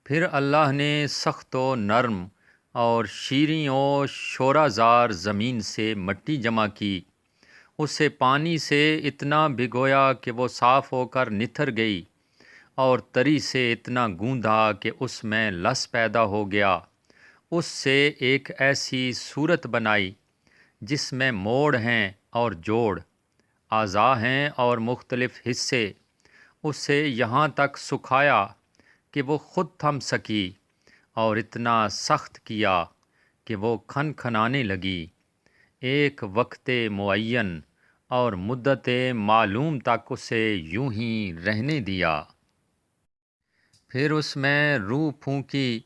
پھر اللہ نے سخت و نرم اور شیریں و شورازار زمین سے مٹی جمع کی، اسے پانی سے اتنا بھگویا کہ وہ صاف ہو کر نتھر گئی، اور تری سے اتنا گوندھا کہ اس میں لس پیدا ہو گیا۔ اس سے ایک ایسی صورت بنائی جس میں موڑ ہیں اور جوڑ، اعضاء ہیں اور مختلف حصے، اسے یہاں تک سکھایا کہ وہ خود تھم سکی، اور اتنا سخت کیا کہ وہ کھن کھنانے لگی، ایک وقت معین اور مدت معلوم تک اسے یوں ہی رہنے دیا۔ پھر اس میں روح پھونکی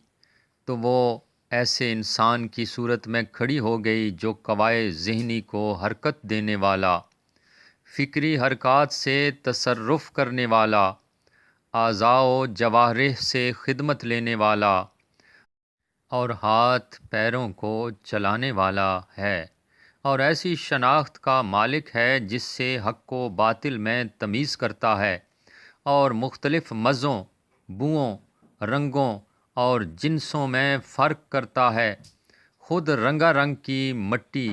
تو وہ ایسے انسان کی صورت میں کھڑی ہو گئی جو قوائے ذہنی کو حرکت دینے والا، فکری حرکات سے تصرف کرنے والا، اعضاء و جوارح سے خدمت لینے والا اور ہاتھ پیروں کو چلانے والا ہے، اور ایسی شناخت کا مالک ہے جس سے حق و باطل میں تمیز کرتا ہے، اور مختلف مزوں، بوؤں، رنگوں اور جنسوں میں فرق کرتا ہے۔ خود رنگا رنگ کی مٹی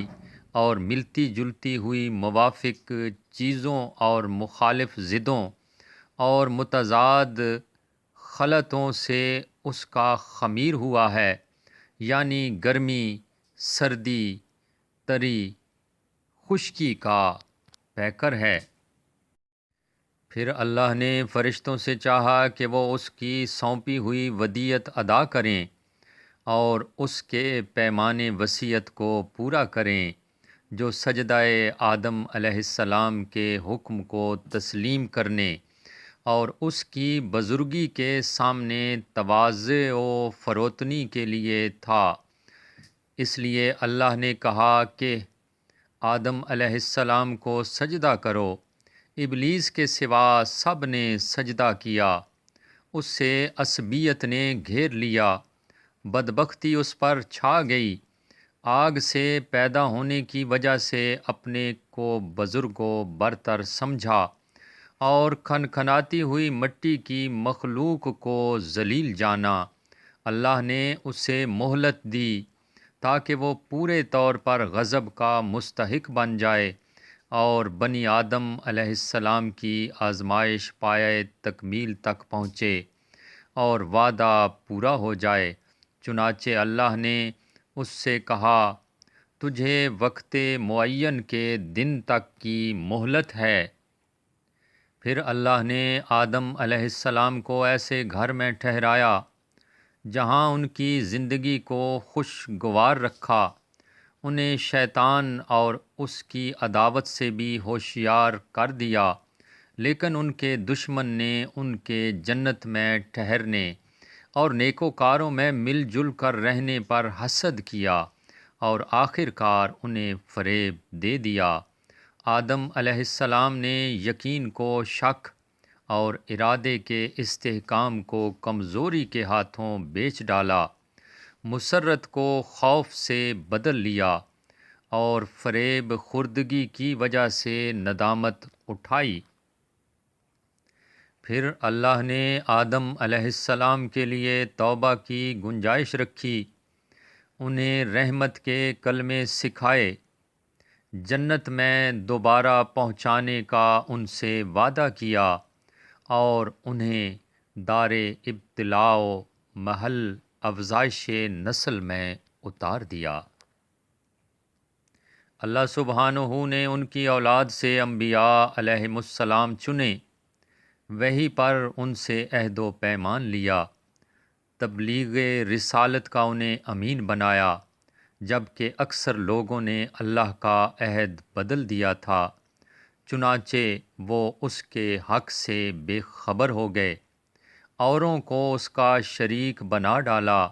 اور ملتی جلتی ہوئی موافق چیزوں اور مخالف ضدوں اور متضاد خلطوں سے اس کا خمیر ہوا ہے، یعنی گرمی، سردی، تری، خشکی کا پیکر ہے۔ پھر اللہ نے فرشتوں سے چاہا کہ وہ اس کی سونپی ہوئی ودیعت ادا کریں اور اس کے پیمانے وصیت کو پورا کریں، جو سجدہ آدم علیہ السلام کے حکم کو تسلیم کرنے اور اس کی بزرگی کے سامنے تواضع و فروتنی کے لیے تھا۔ اس لیے اللہ نے کہا کہ آدم علیہ السلام کو سجدہ کرو۔ ابلیس کے سوا سب نے سجدہ کیا، اس سے عصبیت نے گھیر لیا، بدبختی اس پر چھا گئی، آگ سے پیدا ہونے کی وجہ سے اپنے کو بزرگ و برتر سمجھا، اور کھنکھناتی ہوئی مٹی کی مخلوق کو ذلیل جانا۔ اللہ نے اسے مہلت دی تاکہ وہ پورے طور پر غضب کا مستحق بن جائے اور بنی آدم علیہ السلام کی آزمائش پایہ تکمیل تک پہنچے اور وعدہ پورا ہو جائے۔ چنانچہ اللہ نے اس سے کہا، تجھے وقت معین کے دن تک کی مہلت ہے۔ پھر اللہ نے آدم علیہ السلام کو ایسے گھر میں ٹھہرایا جہاں ان کی زندگی کو خوشگوار رکھا، انہیں شیطان اور اس کی عداوت سے بھی ہوشیار کر دیا، لیکن ان کے دشمن نے ان کے جنت میں ٹھہرنے اور نیکوکاروں میں مل جل کر رہنے پر حسد کیا، اور آخر کار انہیں فریب دے دیا۔ آدم علیہ السلام نے یقین کو شک اور ارادے کے استحکام کو کمزوری کے ہاتھوں بیچ ڈالا، مسرت کو خوف سے بدل لیا، اور فریب خوردگی کی وجہ سے ندامت اٹھائی۔ پھر اللہ نے آدم علیہ السلام کے لیے توبہ کی گنجائش رکھی، انہیں رحمت کے کلمے سکھائے، جنت میں دوبارہ پہنچانے کا ان سے وعدہ کیا، اور انہیں دار ابتلاء و محل افزائش نسل میں اتار دیا۔ اللہ سبحانہ نے ان کی اولاد سے انبیاء علیہم السلام چنے، وحی پر ان سے عہد و پیمان لیا، تبلیغ رسالت کا انہیں امین بنایا، جبکہ اکثر لوگوں نے اللہ کا عہد بدل دیا تھا، چنانچہ وہ اس کے حق سے بے خبر ہو گئے، اوروں کو اس کا شریک بنا ڈالا۔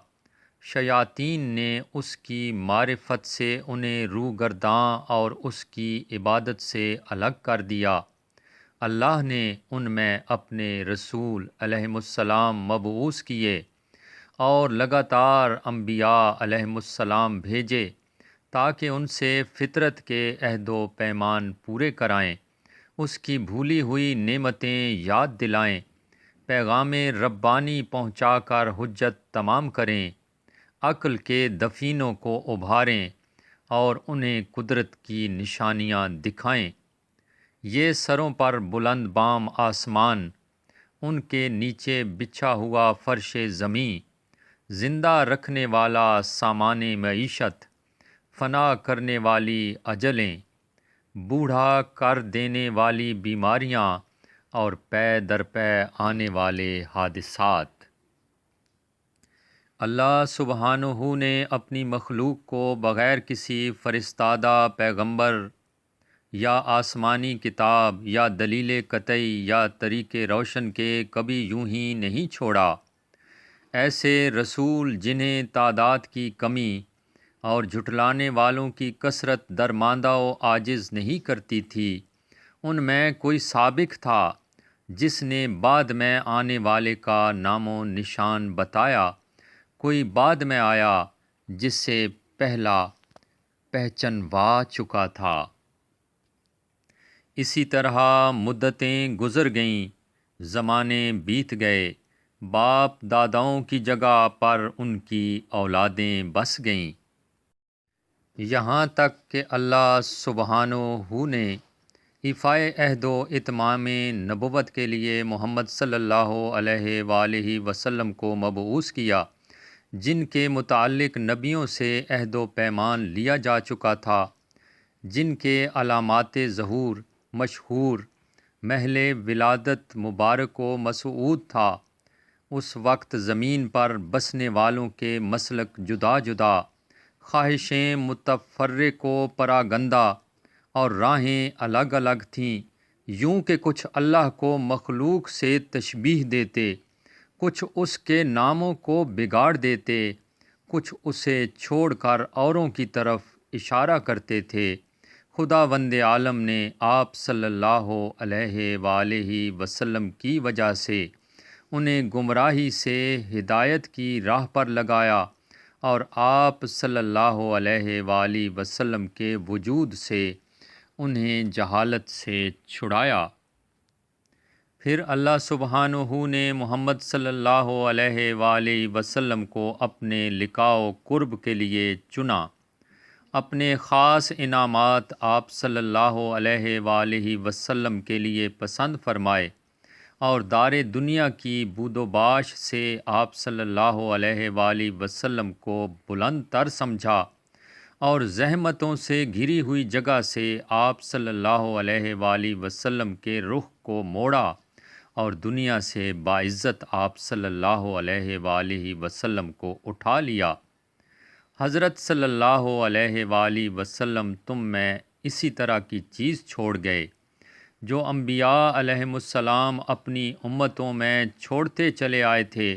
شیاطین نے اس کی معرفت سے انہیں روگرداں اور اس کی عبادت سے الگ کر دیا۔ اللہ نے ان میں اپنے رسول علیہم السلام مبعوث کیے اور لگاتار انبیاء علیہم السلام بھیجے تاکہ ان سے فطرت کے عہد و پیمان پورے کرائیں، اس کی بھولی ہوئی نعمتیں یاد دلائیں، پیغام ربانی پہنچا کر حجت تمام کریں، عقل کے دفینوں کو ابھاریں اور انہیں قدرت کی نشانیاں دکھائیں۔ یہ سروں پر بلند بام آسمان، ان کے نیچے بچھا ہوا فرش زمیں، زندہ رکھنے والا سامان معیشت، فنا کرنے والی اجلیں، بوڑھا کر دینے والی بیماریاں اور پے در پے آنے والے حادثات۔ اللہ سبحانہ نے اپنی مخلوق کو بغیر کسی فرستادہ پیغمبر یا آسمانی کتاب یا دلیل قطعی یا طریق روشن کے کبھی یوں ہی نہیں چھوڑا۔ ایسے رسول جنہیں تعداد کی کمی اور جھٹلانے والوں کی کثرت درماندہ و عاجز نہیں کرتی تھی، ان میں کوئی سابق تھا جس نے بعد میں آنے والے کا نام و نشان بتایا، کوئی بعد میں آیا جس سے پہلا پہچنوا چکا تھا۔ اسی طرح مدتیں گزر گئیں، زمانے بیت گئے، باپ داداؤں کی جگہ پر ان کی اولادیں بس گئیں، یہاں تک کہ اللہ سبحانہ نے ایفائے عہد و اتمام نبوت کے لیے محمد صلی اللہ علیہ وآلہ وسلم کو مبعوث کیا، جن کے متعلق نبیوں سے عہد و پیمان لیا جا چکا تھا، جن کے علامات ظہور مشہور، محل ولادت مبارک و مسعود تھا۔ اس وقت زمین پر بسنے والوں کے مسلک جدا جدا، خواہشیں متفرق و پراگندہ اور راہیں الگ الگ تھیں، یوں کہ کچھ اللہ کو مخلوق سے تشبیہ دیتے، کچھ اس کے ناموں کو بگاڑ دیتے، کچھ اسے چھوڑ کر اوروں کی طرف اشارہ کرتے تھے۔ خداوند عالم نے آپ صلی اللہ علیہ وآلہ وسلم کی وجہ سے انہیں گمراہی سے ہدایت کی راہ پر لگایا اور آپ صلی اللہ علیہ وآلہ وسلم کے وجود سے انہیں جہالت سے چھڑایا۔ پھر اللہ سبحانہ نے محمد صلی اللہ علیہ وآلہ وسلم کو اپنے لقاء و قرب کے لیے چنا، اپنے خاص انعامات آپ صلی اللہ علیہ وآلہ وسلم کے لیے پسند فرمائے اور دار دنیا کی بود و باش سے آپ صلی اللہ علیہ وآلہ وسلم کو بلند تر سمجھا اور زحمتوں سے گھری ہوئی جگہ سے آپ صلی اللہ علیہ وآلہ وسلم کے رخ کو موڑا اور دنیا سے باعزت آپ صلی اللہ علیہ وآلہ وسلم کو اٹھا لیا۔ حضرت صلی اللہ علیہ وآلہ وسلم تم میں اسی طرح کی چیز چھوڑ گئے جو انبیاء علیہم السلام اپنی امتوں میں چھوڑتے چلے آئے تھے،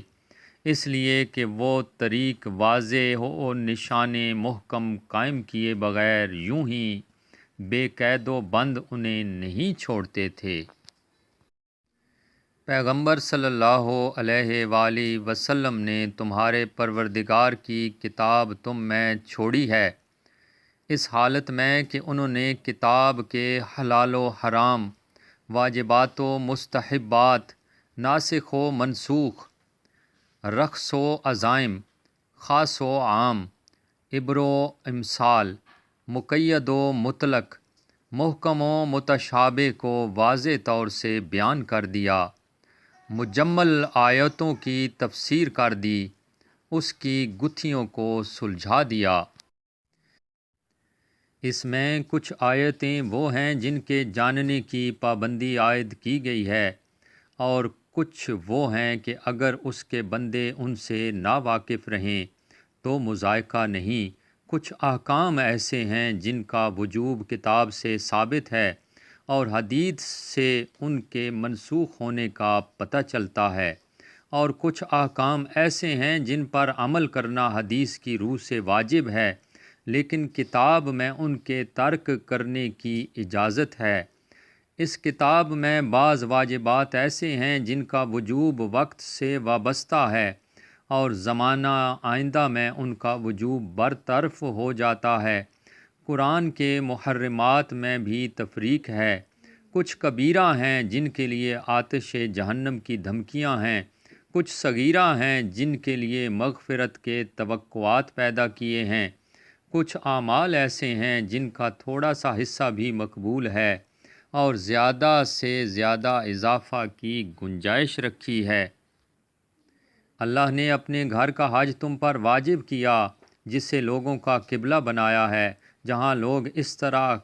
اس لیے کہ وہ طریق واضح و نشان محکم قائم کیے بغیر یوں ہی بے قید و بند انہیں نہیں چھوڑتے تھے۔ پیغمبر صلی اللہ علیہ وآلہ وسلم نے تمہارے پروردگار کی کتاب تم میں چھوڑی ہے، اس حالت میں کہ انہوں نے کتاب کے حلال و حرام، واجبات و مستحبات، ناسخ و منسوخ، رخص و عزائم، خاص و عام، عبر و امثال، مقید و مطلق، محکم و متشابہ کو واضح طور سے بیان کر دیا، مجمل آیتوں کی تفسیر کر دی، اس کی گتھیوں کو سلجھا دیا۔ اس میں کچھ آیتیں وہ ہیں جن کے جاننے کی پابندی عائد کی گئی ہے، اور کچھ وہ ہیں کہ اگر اس کے بندے ان سے ناواقف رہیں تو مذائقہ نہیں۔ کچھ احکام ایسے ہیں جن کا وجوب کتاب سے ثابت ہے اور حدیث سے ان کے منسوخ ہونے کا پتہ چلتا ہے، اور کچھ احکام ایسے ہیں جن پر عمل کرنا حدیث کی روح سے واجب ہے لیکن کتاب میں ان کے ترک کرنے کی اجازت ہے۔ اس کتاب میں بعض واجبات ایسے ہیں جن کا وجوب وقت سے وابستہ ہے اور زمانہ آئندہ میں ان کا وجوب برطرف ہو جاتا ہے۔ قرآن کے محرمات میں بھی تفریق ہے، کچھ کبیرہ ہیں جن کے لیے آتش جہنم کی دھمکیاں ہیں، کچھ صغیرہ ہیں جن کے لیے مغفرت کے توقعات پیدا کیے ہیں، کچھ اعمال ایسے ہیں جن کا تھوڑا سا حصہ بھی مقبول ہے اور زیادہ سے زیادہ اضافہ کی گنجائش رکھی ہے۔ اللہ نے اپنے گھر کا حج تم پر واجب کیا، جسے لوگوں کا قبلہ بنایا ہے، جہاں لوگ اس طرح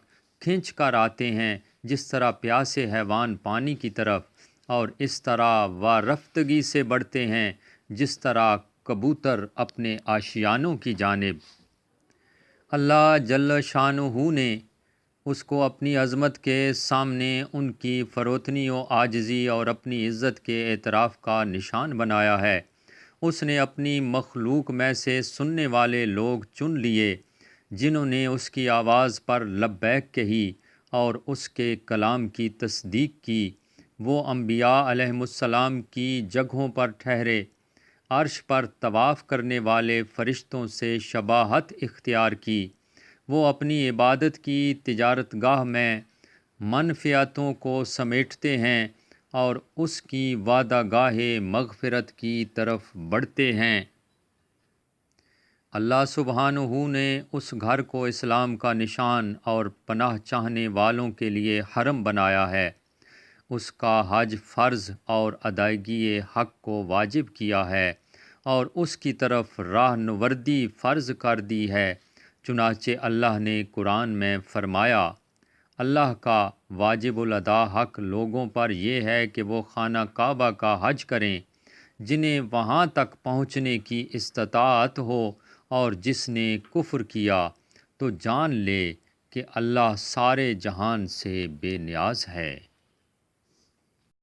کھنچ کر آتے ہیں جس طرح پیاسے حیوان پانی کی طرف، اور اس طرح رفتگی سے بڑھتے ہیں جس طرح کبوتر اپنے آشیانوں کی جانب۔ اللہ جل شانہ نے اس کو اپنی عظمت کے سامنے ان کی فروتنی و عاجزی اور اپنی عزت کے اعتراف کا نشان بنایا ہے۔ اس نے اپنی مخلوق میں سے سننے والے لوگ چن لیے جنہوں نے اس کی آواز پر لبیک کہی اور اس کے کلام کی تصدیق کی۔ وہ انبیاء علیہم السلام کی جگہوں پر ٹھہرے، عرش پر طواف کرنے والے فرشتوں سے شباہت اختیار کی۔ وہ اپنی عبادت کی تجارت گاہ میں منفعتوں کو سمیٹتے ہیں اور اس کی وعدہ گاہ مغفرت کی طرف بڑھتے ہیں۔ اللہ سبحانہ نے اس گھر کو اسلام کا نشان اور پناہ چاہنے والوں کے لیے حرم بنایا ہے۔ اس کا حج فرض اور ادائیگی حق کو واجب کیا ہے اور اس کی طرف راہنوردی فرض کر دی ہے۔ چنانچہ اللہ نے قرآن میں فرمایا، اللہ کا واجب الادا حق لوگوں پر یہ ہے کہ وہ خانہ کعبہ کا حج کریں، جنہیں وہاں تک پہنچنے کی استطاعت ہو، اور جس نے کفر کیا تو جان لے کہ اللہ سارے جہان سے بے نیاز ہے۔